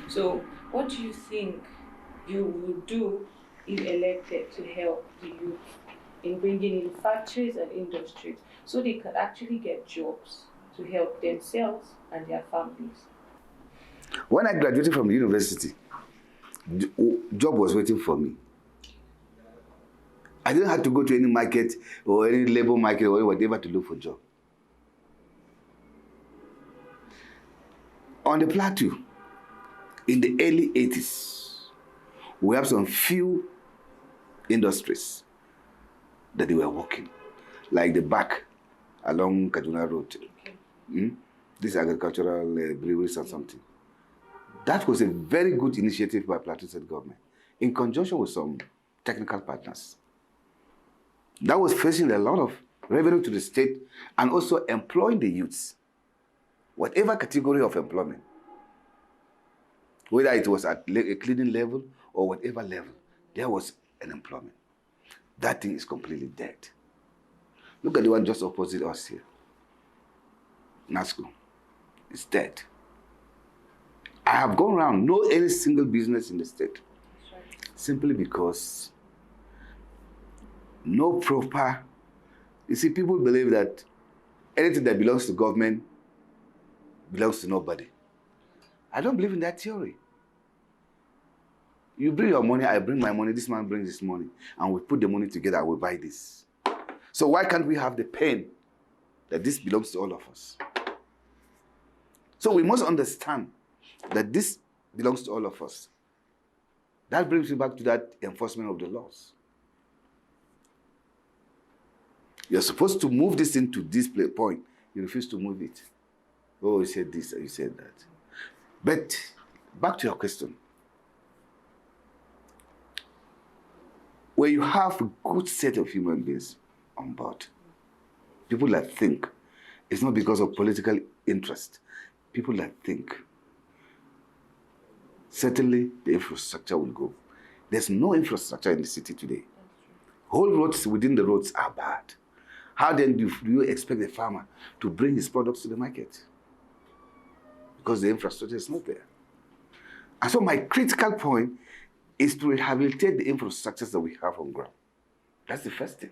So, what do you think you would do if elected to help the youth in bringing in factories and industries so they could actually get jobs to help themselves and their families? When I graduated from university, job was waiting for me. I didn't have to go to any market or any labor market or whatever to look for job. On the plateau, in the early 80s, we have some few industries that they were working, like the back along Kaduna Road. Okay. These agricultural breweries or something. That was a very good initiative by Plateau State government in conjunction with some technical partners. That was fetching a lot of revenue to the state and also employing the youths, whatever category of employment, whether it was at a cleaning level or whatever level, there was an employment. That thing is completely dead. Look at the one just opposite us here. NASCO. It's dead. I have gone around, know any single business in the state. Right. Simply because no proper, you see, people believe that anything that belongs to government belongs to nobody. I don't believe in that theory. You bring your money, I bring my money, this man brings his money, and we put the money together and we buy this. So why can't we have the pain that this belongs to all of us? So we must understand that this belongs to all of us. That brings me back to that enforcement of the laws. You're supposed to move this into this point. You refuse to move it. Oh, you said this, you said that. But back to your question. When you have a good set of human beings on board, people that think, it's not because of political interest, people that think, certainly the infrastructure will go. There's no infrastructure in the city today. Whole roads within the roads are bad. How then do you expect a farmer to bring his products to the market? Because the infrastructure is not there. And so my critical point is to rehabilitate the infrastructures that we have on ground. That's the first thing.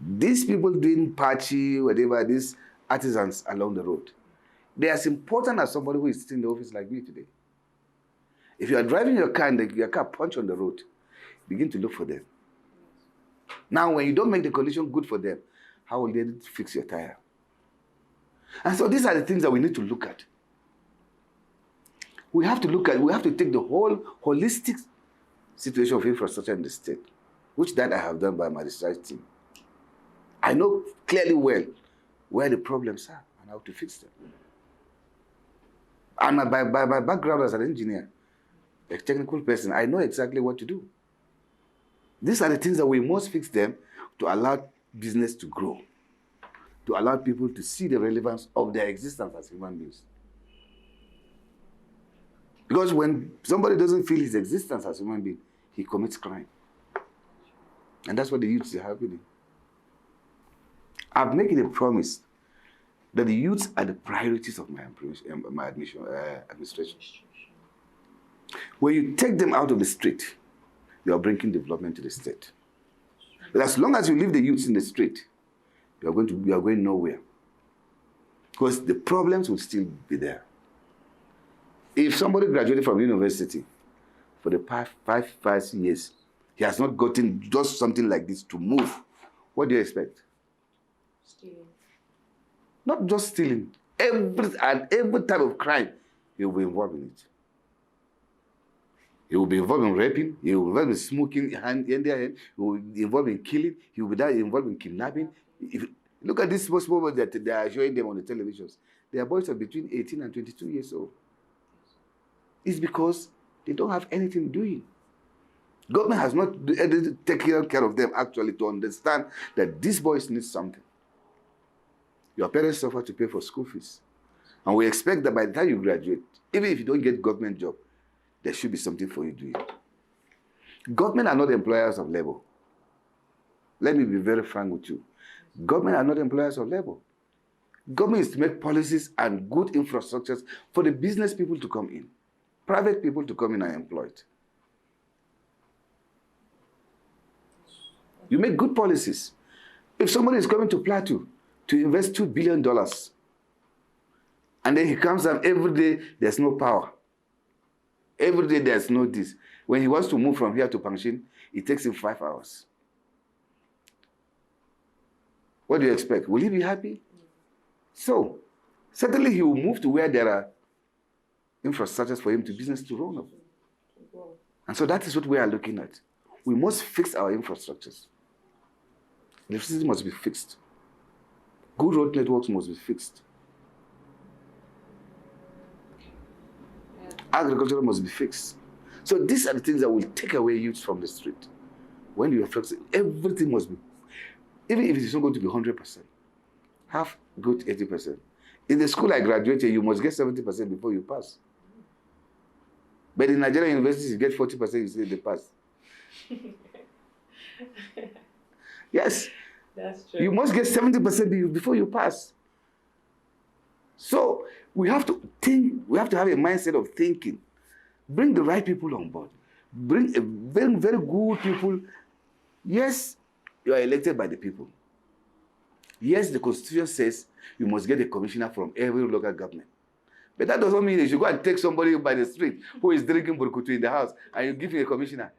These people doing patchy, whatever, these artisans along the road, they're as important as somebody who is sitting in the office like me today. If you are driving your car and your car punch on the road, begin to look for them. Now, when you don't make the condition good for them, how will they fix your tire? And so these are the things that we need to look at. We have to take the whole holistic situation of infrastructure in the state, which that I have done by my research team. I know clearly well where the problems are and how to fix them. And by my background as an engineer, a technical person, I know exactly what to do. These are the things that we must fix them to allow business to grow, to allow people to see the relevance of their existence as human beings. Because when somebody doesn't feel his existence as a human being, he commits crime. And that's what the youths are happening. I've made it a promise that the youths are the priorities of my administration. When you take them out of the street, you are bringing development to the state. But as long as you leave the youths in the street, you are going nowhere. Because the problems will still be there. If somebody graduated from university for the past five years, he has not gotten just something like this to move, what do you expect? Stealing. Not just stealing. Every type of crime, he will be involved in it. He will be involved in raping, he will be involved in smoking in their hand, he will be involved in killing, he will be involved in kidnapping. Look at these small boys that they are showing them on the televisions. They are boys of between 18 and 22 years old. It's because they don't have anything doing. Government has not taken care of them actually to understand that these boys need something. Your parents suffer to pay for school fees. And we expect that by the time you graduate, even if you don't get government job, there should be something for you doing. Government are not employers of labor. Let me be very frank with you. Government are not employers of labor. Government is to make policies and good infrastructures for the business people to come in, private people to come in and employed. You make good policies. If somebody is coming to Plateau to invest $2 billion, and then he comes and every day there's no power. Every day there's no this. When he wants to move from here to Pangshin, it takes him 5 hours. What do you expect? Will he be happy? So, certainly he will move to where there are infrastructures for him to business to run up. And so that is what we are looking at. We must fix our infrastructures. Electricity must be fixed. Good road networks must be fixed. Agriculture must be fixed. So these are the things that will take away youth from the street. When you are flexible, everything must be, even if it is not going to be 100%, half good 80%. In the school I graduated, you must get 70% before you pass. But in Nigerian universities, you get 40%, you say they pass. Yes. That's true. You must get 70% before you pass. So we have to think, we have to have a mindset of thinking. Bring the right people on board. Bring a very, very good people. Yes, you are elected by the people. Yes, the Constitution says you must get a commissioner from every local government. But that doesn't mean you should go and take somebody by the street who is drinking burkutu in the house and you give him a commissioner.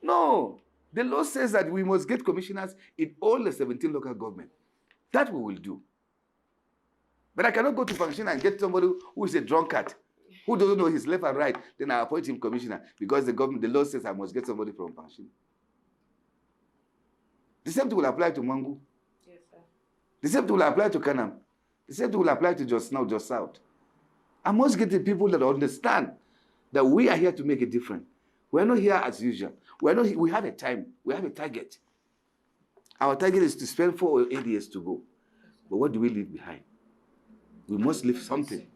No. The law says that we must get commissioners in all the 17 local governments. That we will do. But I cannot go to function and get somebody who is a drunkard, who doesn't know his left and right, then I appoint him commissioner because the law says I must get somebody from function. The same thing will apply to Mangu. Yes, sir. The same thing will apply to Kanam. The same thing will apply to Just Now, Just South. I must get the people that understand that we are here to make a difference. We are not here as usual. We have a time. We have a target. Our target is to spend 4 or 8 years to go. But what do we leave behind? We must leave something.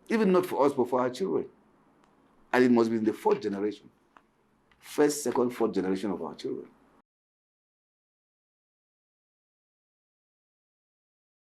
Even not for us, but for our children. And it must be in the 4th generation. 1st, 2nd, 4th generation of our children.